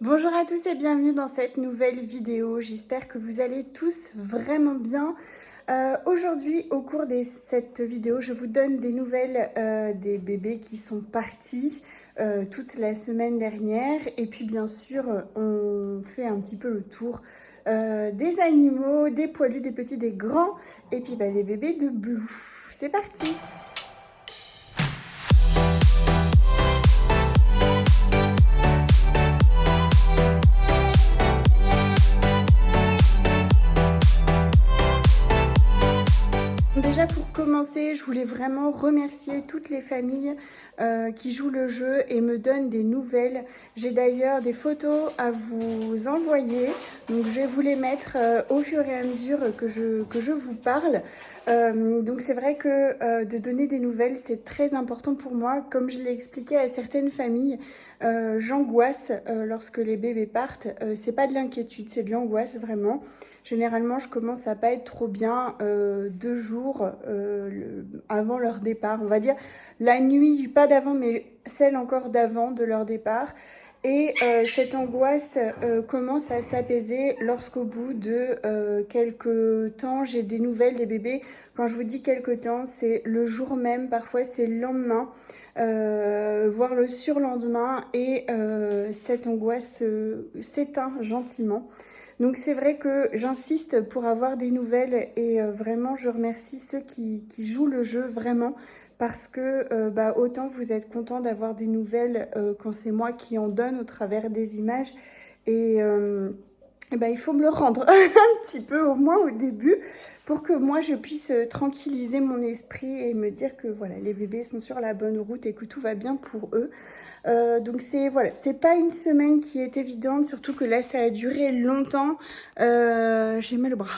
Bonjour à tous et bienvenue dans cette nouvelle vidéo. J'espère que vous allez tous vraiment bien. Aujourd'hui, au cours de cette vidéo, je vous donne des nouvelles des bébés qui sont partis toute la semaine dernière. Et puis bien sûr, on fait un petit peu le tour des animaux, des poilus, des petits, des grands. Et puis des bébés de Blue. C'est parti! Déjà pour commencer, je voulais vraiment remercier toutes les familles qui jouent le jeu et me donnent des nouvelles. J'ai d'ailleurs des photos à vous envoyer, donc je vais vous les mettre au fur et à mesure que je vous parle. Donc c'est vrai que de donner des nouvelles, c'est très important pour moi. Comme je l'ai expliqué à certaines familles, j'angoisse lorsque les bébés partent. C'est pas de l'inquiétude, c'est de l'angoisse vraiment. Généralement, je commence à pas être trop bien 2 jours avant leur départ. On va dire la nuit, pas d'avant, mais celle encore d'avant de leur départ. Et cette angoisse commence à s'apaiser lorsqu'au bout de quelques temps, j'ai des nouvelles des bébés. Quand je vous dis quelques temps, c'est le jour même, parfois c'est le lendemain, voire le surlendemain. Et cette angoisse s'éteint gentiment. Donc c'est vrai que j'insiste pour avoir des nouvelles et vraiment je remercie ceux qui jouent le jeu vraiment parce que autant vous êtes contents d'avoir des nouvelles quand c'est moi qui en donne au travers des images et il faut me le rendre un petit peu au moins au début pour que moi je puisse tranquilliser mon esprit et me dire que voilà, les bébés sont sur la bonne route et que tout va bien pour eux. Donc c'est pas une semaine qui est évidente, surtout que là ça a duré longtemps. J'ai mal au bras.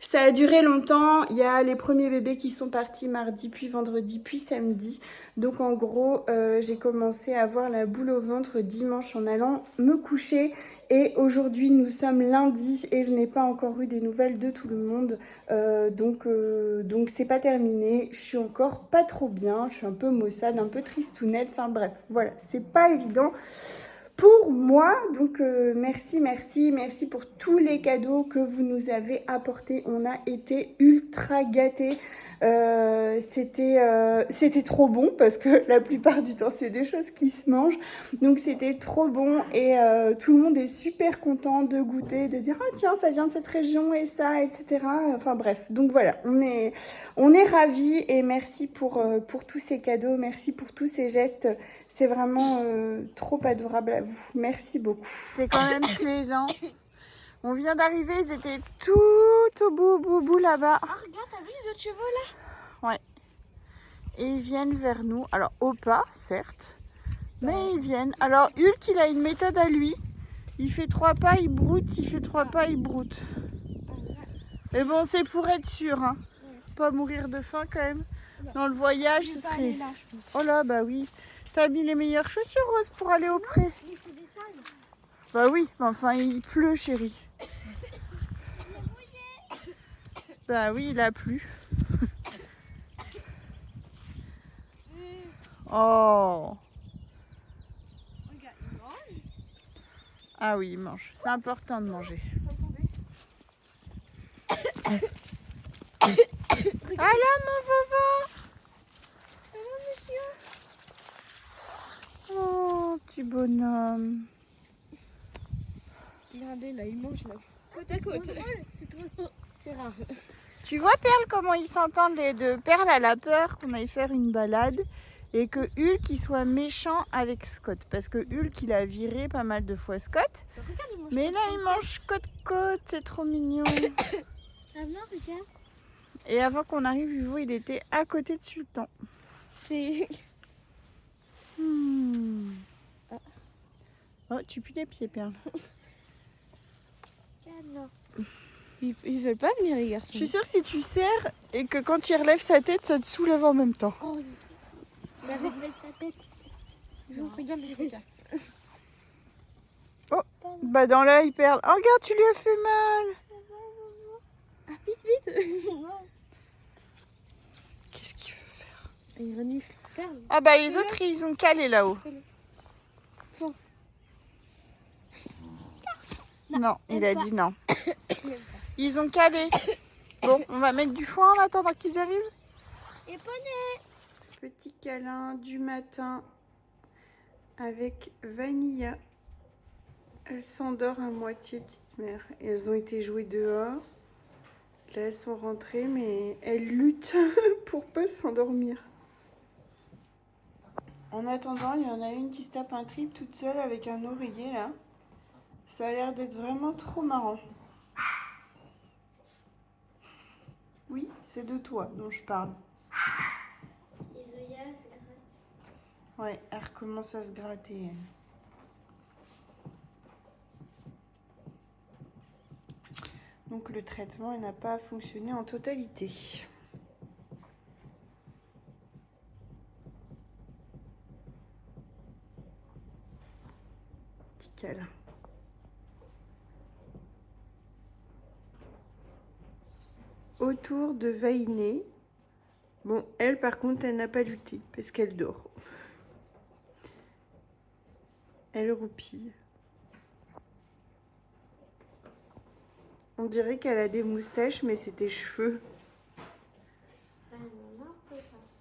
Ça a duré longtemps. Il y a les premiers bébés qui sont partis mardi, puis vendredi, puis samedi. Donc en gros, j'ai commencé à avoir la boule au ventre dimanche en allant me coucher. Et aujourd'hui, nous sommes lundi et je n'ai pas encore eu des nouvelles de tout le monde. Donc c'est pas terminé. Je suis encore pas trop bien. Je suis un peu maussade, un peu tristounette. Enfin bref, voilà, c'est pas évident pour moi. Donc merci pour tous les cadeaux que vous nous avez apportés. On a été ultra gâtés. C'était trop bon parce que la plupart du temps c'est des choses qui se mangent. Donc c'était trop bon et tout le monde est super content de goûter, de dire ah tiens ça vient de cette région et ça, etc. Enfin bref, donc voilà, on est ravis et merci pour tous ces cadeaux, merci pour tous ces gestes. C'est vraiment trop adorable à vous. Merci beaucoup. C'est quand même plaisant. On vient d'arriver, ils étaient tout au bout là-bas. Ah, regarde, t'as vu les autres chevaux là? Ouais. Et ils viennent vers nous. Alors, au pas, certes. Mais ils viennent. Alors, Hulk, il a une méthode à lui. Il fait 3 pas, il broute. Il fait 3 pas, il broute. Mais bon, c'est pour être sûr. Hein. Pas mourir de faim quand même. Dans le voyage, ce serait... Là, je pense. Oh là, bah oui. T'as mis les meilleures chaussures, Rose, pour aller au pré. Mais c'est des salles. Bah oui, mais enfin, il pleut, chérie. Bah oui, il a plu. Oh. Regarde, il mange. Ah oui, il mange. C'est important de manger. Alors, mon vovo. Monsieur. Oh, petit bonhomme. Regardez, là, il mange là. Côte à côte. C'est trop. C'est rare. Tu vois, Perle, comment ils s'entendent les deux. Perle a la peur qu'on aille faire une balade et que Hulk il soit méchant avec Scott. Parce que Hulk, il a viré pas mal de fois Scott. Mais là, il mange côte-côte. C'est trop mignon. Ah non, regarde. Et avant qu'on arrive, Hugo, il était à côté de Sultan. C'est. Oh, tu pues les pieds, Perle. Non. Ils veulent pas venir, les garçons. Je suis sûre que si tu serres et que quand il relève sa tête, ça te soulève en même temps. Oh, il avait de ta tête. Je regarde les regards. Oh, bah dans l'œil, Perle. Oh, regarde, tu lui as fait mal. Ah, vite. Qu'est-ce qu'il veut faire? Il renifle. Perle. Ah bah les autres, ils ont calé là-haut. Fort. Non, il a dit non. Ils ont calé. Bon, on va mettre du foin en attendant qu'ils arrivent. Et poney. Petit câlin du matin avec Vanilla. Elle s'endort à moitié, petite mère. Et elles ont été jouées dehors. Là, elles sont rentrées, mais elles luttent pour pas s'endormir. En attendant, il y en a une qui se tape un trip toute seule avec un oreiller, là. Ça a l'air d'être vraiment trop marrant. Oui, c'est de toi dont je parle. Et Zoya, c'est gratte. Ouais, elle recommence à se gratter, elle. Donc le traitement il n'a pas fonctionné en totalité. Petit câlin. Autour de Vainé. Bon, elle par contre, elle n'a pas lutté parce qu'elle dort. Elle roupille. On dirait qu'elle a des moustaches, mais c'est tes cheveux.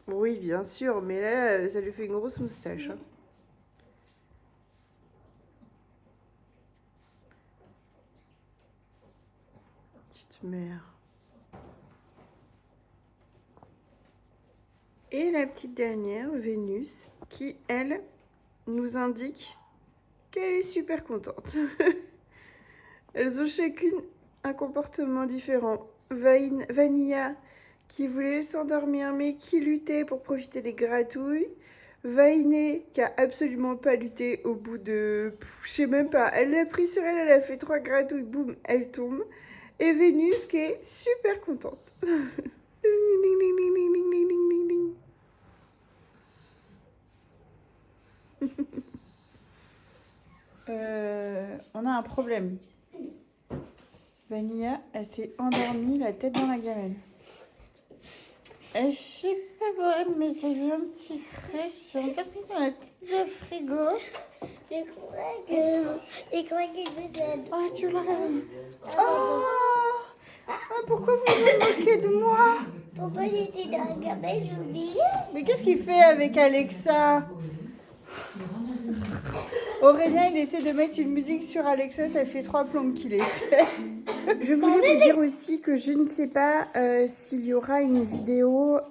Oui, bien sûr, mais là, ça lui fait une grosse moustache. Hein. Petite mère. Et la petite dernière, Vénus, qui, elle, nous indique qu'elle est super contente. Elles ont chacune un comportement différent. Vanilla qui voulait s'endormir mais qui luttait pour profiter des gratouilles. Vainé qui a absolument pas lutté au bout de... je sais même pas. Elle l'a pris sur elle, elle a fait 3 gratouilles, boum, elle tombe. Et Vénus qui est super contente. On a un problème. Vanilla, elle s'est endormie, la tête dans la gamelle. Je sais pas pourquoi, mais j'ai eu un petit crèche. Je suis endormie dans la tête du frigo. Je crois qu'il décède. Ah, tu l'as. Pourquoi vous vous moquez de moi? Pourquoi j'étais dans la gamelle, j'ai oublié. Mais qu'est-ce qu'il fait avec Alexa? Aurélien, il essaie de mettre une musique sur Alexa, ça fait 3 plombes qu'il essaie. Je voulais vous dire aussi que je ne sais pas s'il y aura une vidéo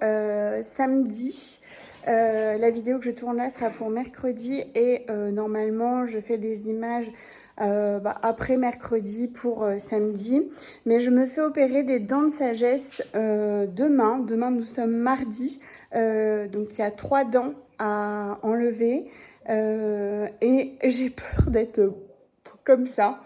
samedi. La vidéo que je tourne là sera pour mercredi et normalement je fais des images après mercredi pour samedi. Mais je me fais opérer des dents de sagesse demain. Demain nous sommes mardi. Donc il y a 3 dents à enlever. Et j'ai peur d'être comme ça.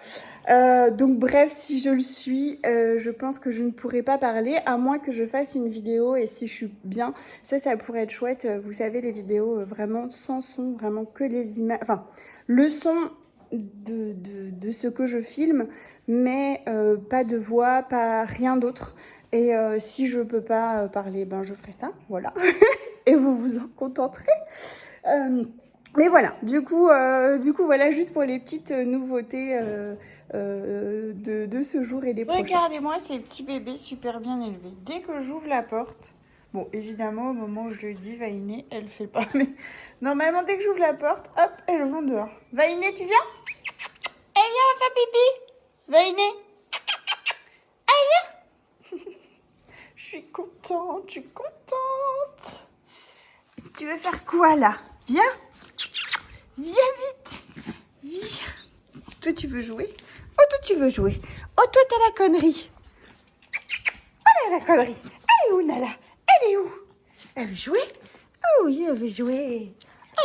Donc bref, si je le suis, je pense que je ne pourrai pas parler, à moins que je fasse une vidéo, et si je suis bien, ça pourrait être chouette. Vous savez, les vidéos vraiment sans son, vraiment que les images, enfin, le son de ce que je filme, mais pas de voix, pas rien d'autre. Et si je peux pas parler, ben je ferai ça, voilà. Et vous vous en contenterez. Mais voilà, du coup, voilà, juste pour les petites nouveautés de ce jour et des prochains. Regardez-moi ces petits bébés super bien élevés. Dès que j'ouvre la porte, bon, évidemment, au moment où je le dis, Vainé, elle fait pas, mais normalement, dès que j'ouvre la porte, hop, elles vont dehors. Vainé, tu viens? Elle vient, on va faire pipi. Vainé, elle vient. Je suis contente, Tu veux faire quoi, là? Viens. Viens vite. Viens. Toi, tu veux jouer? Oh, toi, tu veux jouer. Oh, toi, t'as la connerie. Oh, là, la connerie. Elle est où, Nala? Elle est où? Elle veut jouer? Oh oui, elle veut jouer.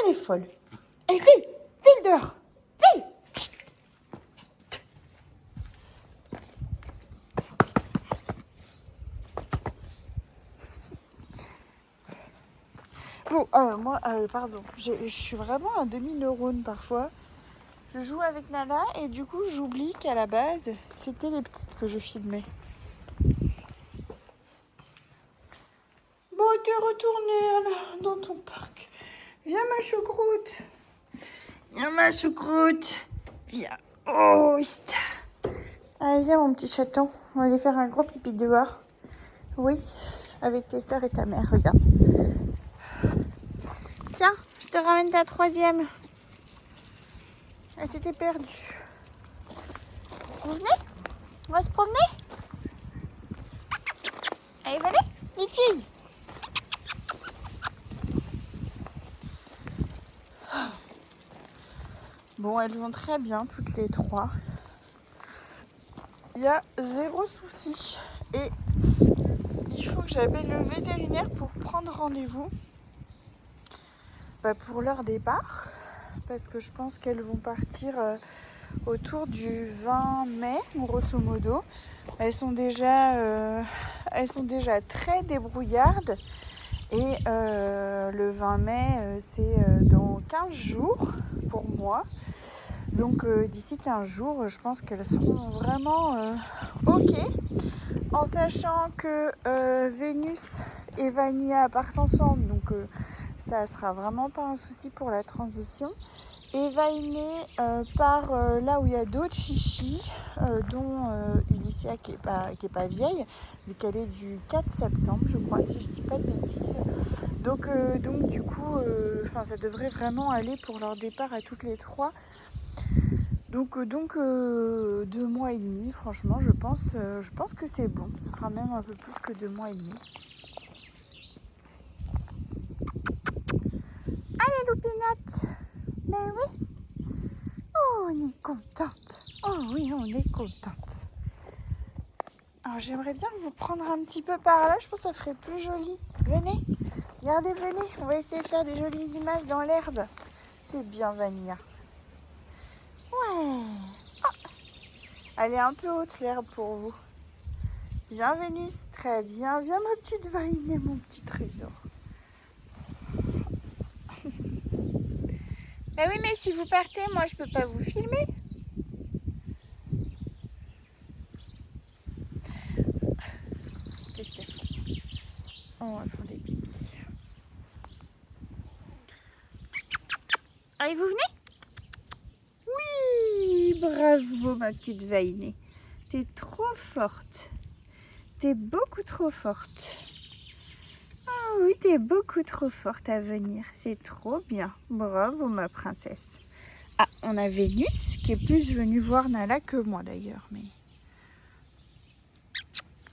Elle est folle. Allez, file dehors. File. Bon, moi, pardon, je suis vraiment un demi-neurone parfois. Je joue avec Nala et du coup, j'oublie qu'à la base, c'était les petites que je filmais. Bon, t'es retournée dans ton parc. Viens, ma choucroute. Viens, ma choucroute. Viens. Oh, Allez, viens mon petit chaton, on va aller faire un gros pipi dehors. Oui, avec tes soeurs et ta mère, regarde. Tiens, je te ramène ta troisième. Elle s'était perdue. Vous venez? On va se promener? Allez, venez, les filles. Bon, elles vont très bien, toutes les trois. Il y a zéro souci. Et il faut que j'appelle le vétérinaire pour prendre rendez-vous pour leur départ. Parce que je pense qu'elles vont partir autour du 20 mai, grosso modo. Elles sont déjà très débrouillardes. Et le 20 mai, c'est dans 15 jours pour moi. Donc d'ici 15 jours, je pense qu'elles seront vraiment OK. En sachant que Vénus et Vanilla partent ensemble, donc ça sera vraiment pas un souci pour la transition. Et Vainé part là où il y a d'autres chichis, dont Ulycia qui est pas vieille, vu qu'elle est du 4 septembre, je crois, si je dis pas de bêtises. Donc du coup, ça devrait vraiment aller pour leur départ à toutes les trois. Donc 2 mois et demi, franchement, je pense que c'est bon. Ça fera même un peu plus que 2 mois et demi. Allez, Loupinette! Mais oui! Oh, on est contente! Oh oui, on est contente! Alors, j'aimerais bien vous prendre un petit peu par là. Je pense que ça ferait plus joli. Venez! Regardez, venez! On va essayer de faire des jolies images dans l'herbe. C'est bien, Vanilla. Ouais! Elle est un peu haute l'herbe pour vous. Viens Vénus, très bien. Viens ma petite Vainé, mon petit trésor. Bah oui, mais si vous partez, moi je peux pas vous filmer. Qu'est-ce qu'elles font? Oh, elles font des pipis. Allez, vous venez? Oui, bravo ma petite Vainé. T'es trop forte. T'es beaucoup trop forte. Oh oui, t'es beaucoup trop forte à venir. C'est trop bien. Bravo ma princesse. Ah, on a Vénus qui est plus venue voir Nala que moi d'ailleurs. Mais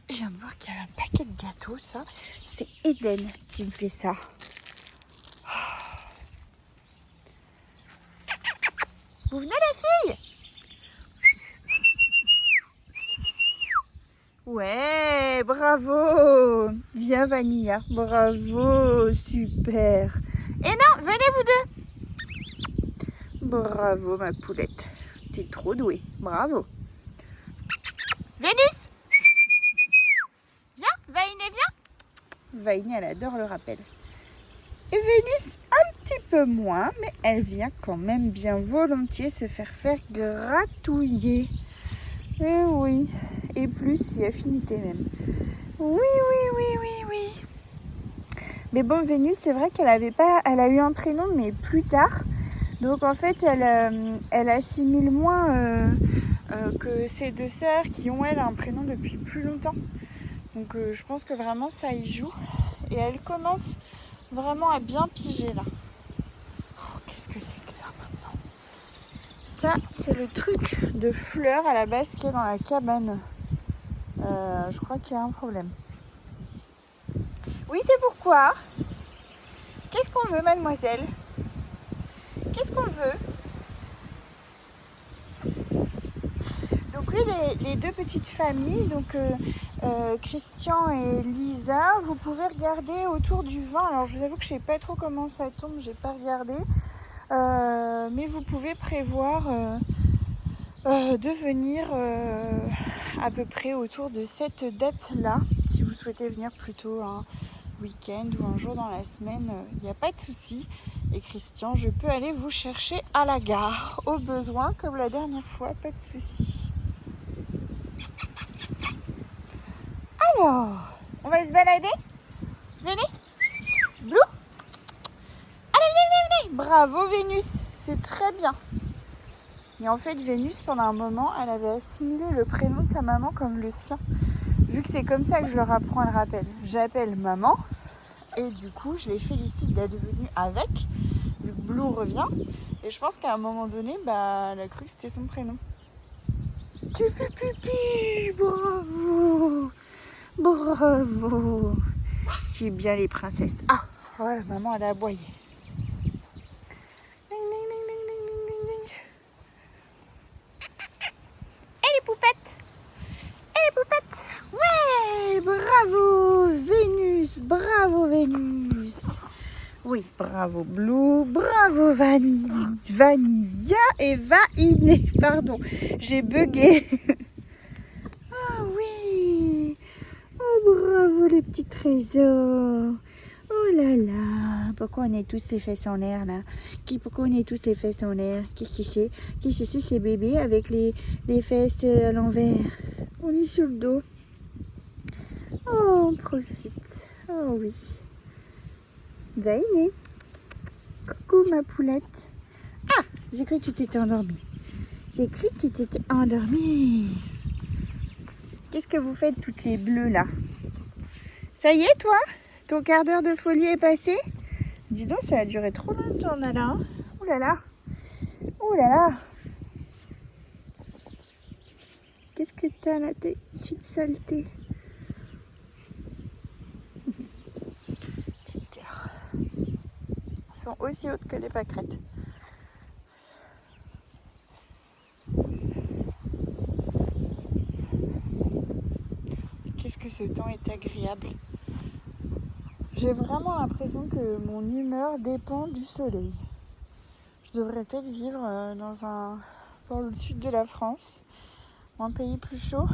je viens de voir qu'il y a un paquet de gâteaux, ça. C'est Eden qui me fait ça. Vous venez les filles? Ouais, bravo. Viens Vanilla, bravo, super. Et non, venez vous deux. Bravo ma poulette, t'es trop douée, bravo. Vénus, viens, Vainé, viens. Vainé, elle adore le rappel. Et Vénus, un petit peu moins, mais elle vient quand même bien volontiers se faire gratouiller. Eh oui, et plus si affinité même. Oui. Mais bon, Vénus, c'est vrai qu'elle a eu un prénom, mais plus tard. Donc en fait, elle assimile moins que ses deux sœurs qui ont, elles, un prénom depuis plus longtemps. Donc je pense que vraiment ça y joue. Et elle commence vraiment à bien piger là. Oh, qu'est-ce que c'est que ça maintenant? Ça, c'est le truc de fleurs à la base qui est dans la cabane. Je crois qu'il y a un problème. Oui, c'est pourquoi? Qu'est-ce qu'on veut, mademoiselle? Qu'est-ce qu'on veut? Donc oui, les deux petites familles, donc Christian et Lisa, vous pouvez regarder autour du 20. Alors je vous avoue que je ne sais pas trop comment ça tombe, j'ai pas regardé. Mais vous pouvez prévoir de venir à peu près autour de cette date-là. Si vous souhaitez venir plutôt un week-end ou un jour dans la semaine, il n'y a pas de souci. Et Christian, je peux aller vous chercher à la gare, au besoin, comme la dernière fois, pas de souci. Alors, on va se balader? Venez. Blue. Allez, venez. Bravo Vénus, c'est très bien. Et en fait, Vénus, pendant un moment, elle avait assimilé le prénom de sa maman comme le sien. Vu que c'est comme ça que je leur apprends à le rappel. J'appelle maman et du coup, je les félicite d'être venus avec. Vu que Blue revient. Et je pense qu'à un moment donné, bah, elle a cru que c'était son prénom. Tu fais pipi, bravo, bravo. Tu es bien les princesses. Ah, voilà, maman, elle a aboyé. Et les poupettes. Et les poupettes. Ouais, bravo, Vénus, bravo, Vénus. Oui, bravo Blue, bravo Vanilla et Vainé. Pardon, j'ai bugué. Ah oui. Oh, bravo les petits trésors. Oh là là. Pourquoi on est tous les fesses en l'air là? Pourquoi on est tous les fesses en l'air? Qu'est-ce que c'est? Qu'est-ce que c'est ces bébés avec les fesses à l'envers? On est sur le dos. Oh, on profite. Oh oui. Vainé. Coucou ma poulette. Ah, j'ai cru que tu t'étais endormie. J'ai cru que tu t'étais endormie. Qu'est-ce que vous faites toutes les bleues là? Ça y est toi? Ton quart d'heure de folie est passé? Dis donc, ça a duré trop longtemps là. Hein. Ouh là là. Ouh là là. Qu'est-ce que t'as là, tes petites saletés? Petites terres. Elles sont aussi hautes que les pâquerettes. Qu'est-ce que ce temps est agréable. J'ai vraiment l'impression que mon humeur dépend du soleil. Je devrais peut-être vivre dans le sud de la France, un pays plus chaud.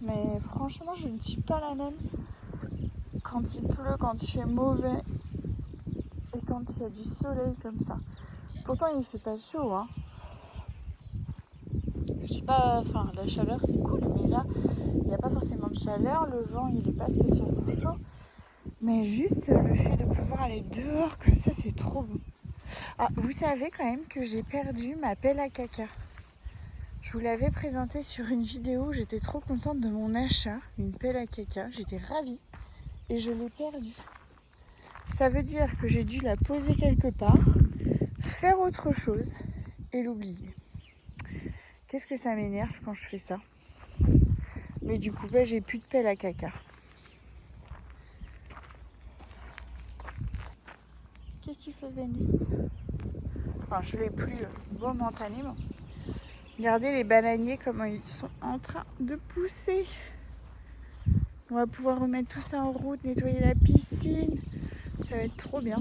Mais franchement, je ne suis pas la même quand il pleut, quand il fait mauvais et quand il y a du soleil comme ça. Pourtant, il ne fait pas chaud, hein. Je sais pas, enfin, la chaleur c'est cool, mais là, il n'y a pas forcément de chaleur, le vent il n'est pas spécialement chaud. Mais juste le fait de pouvoir aller dehors comme ça, c'est trop bon. Ah, vous savez quand même que j'ai perdu ma pelle à caca. Je vous l'avais présentée sur une vidéo, j'étais trop contente de mon achat, une pelle à caca, j'étais ravie et je l'ai perdue. Ça veut dire que j'ai dû la poser quelque part, faire autre chose et l'oublier. Qu'est-ce que ça m'énerve quand je fais ça? Mais du coup, j'ai plus de pelle à caca. Qu'est-ce que tu fais, Vénus? Enfin, je l'ai plus momentanément. Regardez les bananiers, comment ils sont en train de pousser. On va pouvoir remettre tout ça en route, nettoyer la piscine. Ça va être trop bien.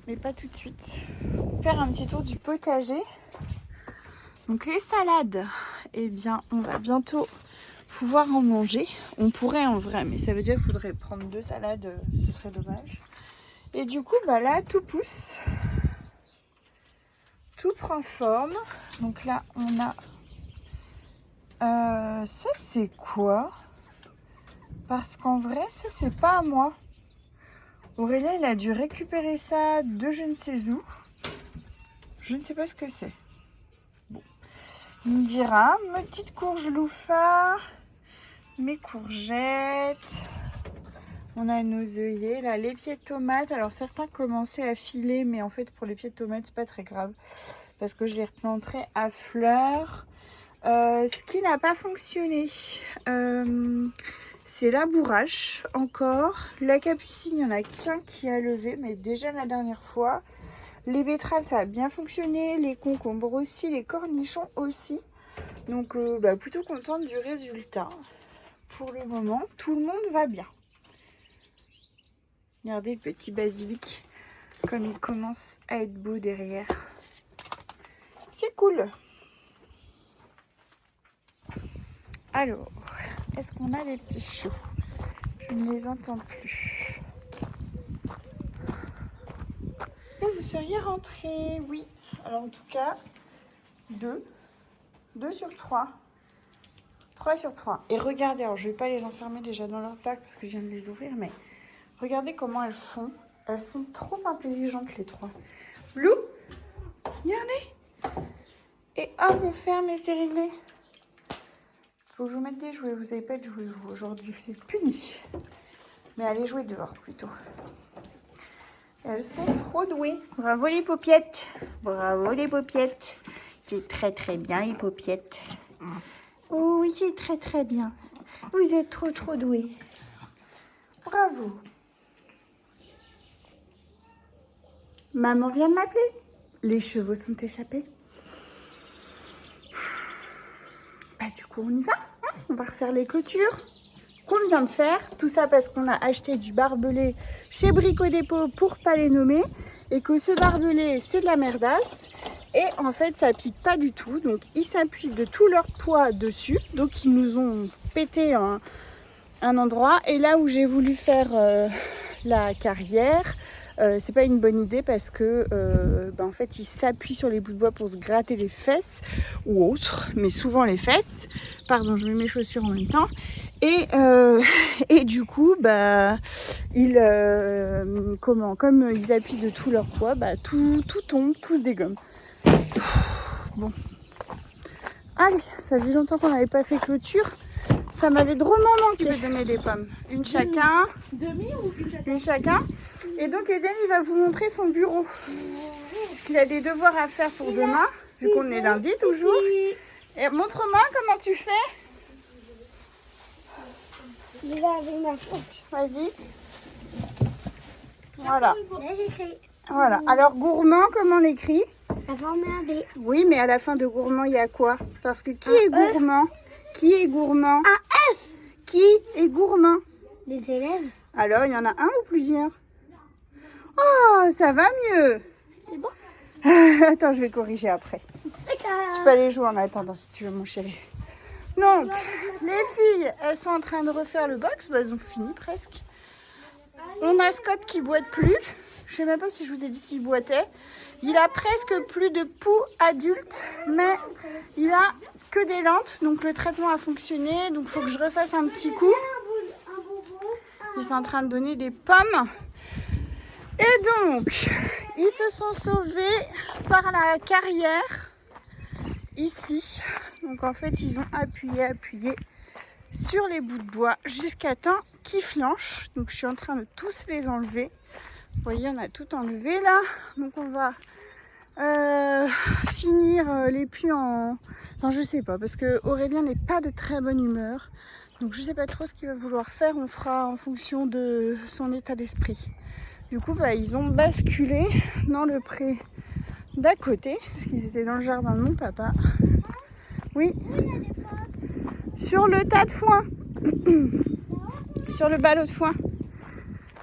Mais pas tout de suite. Faire un petit tour du potager. Donc les salades, eh bien, on va bientôt pouvoir en manger. On pourrait en vrai, mais ça veut dire qu'il faudrait prendre 2 salades, ce serait dommage. Et du coup, là, tout pousse. Tout prend forme. Donc là, on a... ça, c'est quoi? Parce qu'en vrai, ça, c'est pas à moi. Aurélien, il a dû récupérer ça de je ne sais où. Je ne sais pas ce que c'est. Bon. Il me dira, mes petites courges loufards, mes courgettes. On a nos œillets, là, les pieds de tomates. Alors, certains commençaient à filer, mais en fait, pour les pieds de tomates, c'est pas très grave. Parce que je les replanterai à fleurs. Ce qui n'a pas fonctionné, c'est la bourrache, encore. La capucine, il n'y en a qu'un qui a levé, mais déjà la dernière fois. Les betteraves, ça a bien fonctionné. Les concombres aussi, les cornichons aussi. Donc, plutôt contente du résultat. Pour le moment, tout le monde va bien. Regardez le petit basilic, comme il commence à être beau derrière. C'est cool. Alors, est-ce qu'on a des petits chiots? Je ne les entends plus. Et vous seriez rentrés, oui. Alors en tout cas, 2 sur 3. 3 sur 3. Et regardez, alors je ne vais pas les enfermer déjà dans leur bac parce que je viens de les ouvrir, mais regardez comment elles font. Elles sont trop intelligentes les 3. Blue, regardez. Et hop, on ferme et c'est réglé. Faut que je vous mette des jouets. Vous n'avez pas de jouets, vous, aujourd'hui. C'est puni. Mais allez jouer dehors, plutôt. Elles sont trop douées. Bravo les paupiettes. Bravo les paupiettes. C'est très très bien les paupiettes. Oh oui, c'est très très bien. Vous êtes trop trop douées. Bravo. Maman vient de m'appeler. Les chevaux sont échappés. Bah du coup on y va. On va refaire les clôtures qu'on vient de faire. Tout ça parce qu'on a acheté du barbelé chez Brico Dépôt pour pas les nommer. Et que ce barbelé c'est de la merdasse. Et en fait ça pique pas du tout. Donc ils s'appuient de tout leur poids dessus. Donc ils nous ont pété un endroit. Et là où j'ai voulu faire la carrière, c'est pas une bonne idée parce que en fait ils s'appuient sur les bouts de bois pour se gratter les fesses ou autres, mais souvent les fesses. Pardon, je mets mes chaussures en même temps. Et du coup, comme ils appuient de tout leur poids, tout tombe, tout se dégomme. Bon. Allez, ça faisait longtemps qu'on n'avait pas fait clôture. Ça m'avait drôlement manqué. Je vais donner des pommes. Une chacun. Demi ou une chacun? Une chacun. Et donc Eden, il va vous montrer son bureau. Parce qu'il a des devoirs à faire pour demain, vu qu'on est lundi toujours. Et montre-moi comment tu fais. Je vais avec ma fourche. Vas-y. Voilà. Là, j'écris. Voilà. Alors gourmand, comment on l'écrit? La forme est un B. Oui, mais à la fin de gourmand, il y a quoi? Parce que qui est gourmand? Qui est gourmand? Un F. Qui est gourmand? Les élèves. Alors, il y en a un ou plusieurs? Oh, ça va mieux. C'est bon. Attends, je vais corriger après. Tu peux aller jouer en attendant si tu veux, mon chéri. Donc, les filles, elles sont en train de refaire le box. Elles ont fini presque. On a Scott qui boite plus. Je sais même pas si je vous ai dit s'il boitait. Il a presque plus de poux adulte, mais il a que des lentes. Donc le traitement a fonctionné. Donc il faut que je refasse un petit coup. Ils sont en train de donner des pommes. Et donc, ils se sont sauvés par la carrière. Ici. Donc en fait, ils ont appuyé sur les bouts de bois jusqu'à temps qu'ils flanchent. Donc je suis en train de tous les enlever. Vous voyez, on a tout enlevé là. Donc on va finir les puits en... Enfin je sais pas, parce que Aurélien n'est pas de très bonne humeur. Donc je sais pas trop ce qu'il va vouloir faire. On fera en fonction de son état d'esprit. Du coup, ils ont basculé dans le pré d'à côté. Parce qu'ils étaient dans le jardin de mon papa. Oui. Sur le tas de foin. Sur le ballot de foin.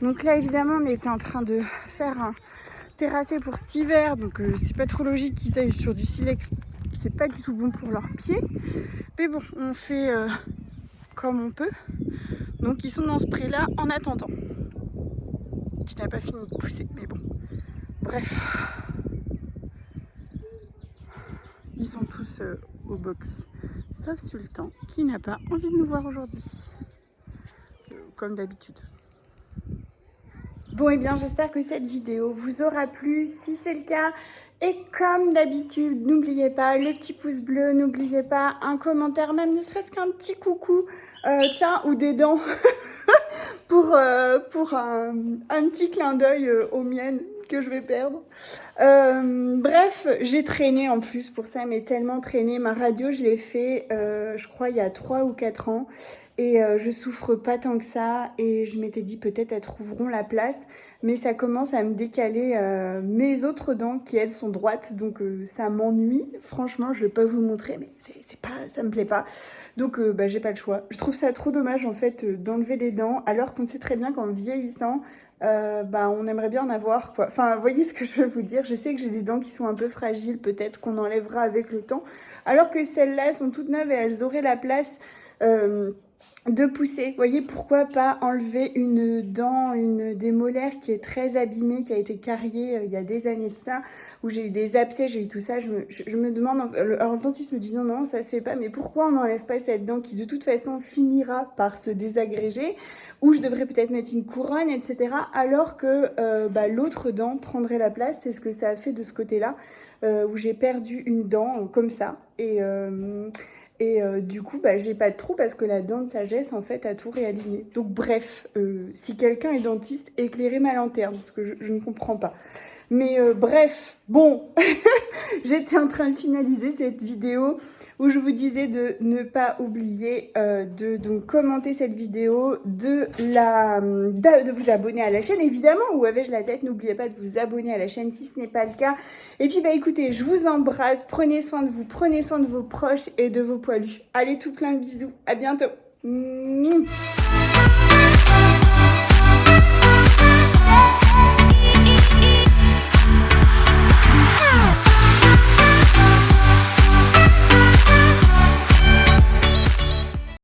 Donc là, évidemment, on était en train de faire un terrassé pour cet hiver. Donc c'est pas trop logique qu'ils aillent sur du silex. C'est pas du tout bon pour leurs pieds. Mais bon, on fait comme on peut. Donc ils sont dans ce pré-là en attendant. Qui n'a pas fini de pousser, mais bon. Bref. Ils sont tous au box. Sauf Sultan, qui n'a pas envie de nous voir aujourd'hui. Comme d'habitude. Bon, et bien, j'espère que cette vidéo vous aura plu. Si c'est le cas, et comme d'habitude, n'oubliez pas le petit pouce bleu, n'oubliez pas un commentaire, même ne serait-ce qu'un petit coucou, tiens, ou des dents, pour un petit clin d'œil aux miennes que je vais perdre. Bref, j'ai traîné en plus pour ça, mais tellement traîné. Ma radio, je l'ai fait, je crois, il y a 3 ou 4 ans. Et je souffre pas tant que ça. Et je m'étais dit peut-être elles trouveront la place. Mais ça commence à me décaler mes autres dents qui, elles, sont droites. Donc ça m'ennuie. Franchement, je vais pas vous le montrer, mais ça me plaît pas. Donc j'ai pas le choix. Je trouve ça trop dommage, en fait, d'enlever des dents. Alors qu'on sait très bien qu'en vieillissant... on aimerait bien en avoir, quoi. Enfin, vous voyez ce que je veux vous dire. Je sais que j'ai des dents qui sont un peu fragiles, peut-être qu'on enlèvera avec le temps. Alors que celles-là sont toutes neuves et elles auraient la place de pousser. Vous voyez, pourquoi pas enlever une dent, une des molaires qui est très abîmée, qui a été cariée il y a des années de ça, où j'ai eu des abcès, j'ai eu tout ça. Je me demande, alors le dentiste me dit non, non, ça se fait pas, mais pourquoi on n'enlève pas cette dent qui de toute façon finira par se désagréger, ou je devrais peut-être mettre une couronne, etc. Alors que l'autre dent prendrait la place. C'est ce que ça a fait de ce côté-là, où j'ai perdu une dent comme ça. Et du coup, j'ai pas de trou parce que la dent de sagesse, en fait, a tout réaligné. Donc bref, si quelqu'un est dentiste, éclairez ma lanterne, parce que je ne comprends pas. Mais bref, bon, j'étais en train de finaliser cette vidéo où je vous disais de ne pas oublier de donc commenter cette vidéo, de vous abonner à la chaîne, évidemment. Où avais-je la tête? N'oubliez pas de vous abonner à la chaîne si ce n'est pas le cas. Et puis écoutez, je vous embrasse, prenez soin de vous, prenez soin de vos proches et de vos poilus. Allez, tout plein de bisous, à bientôt. Mouah.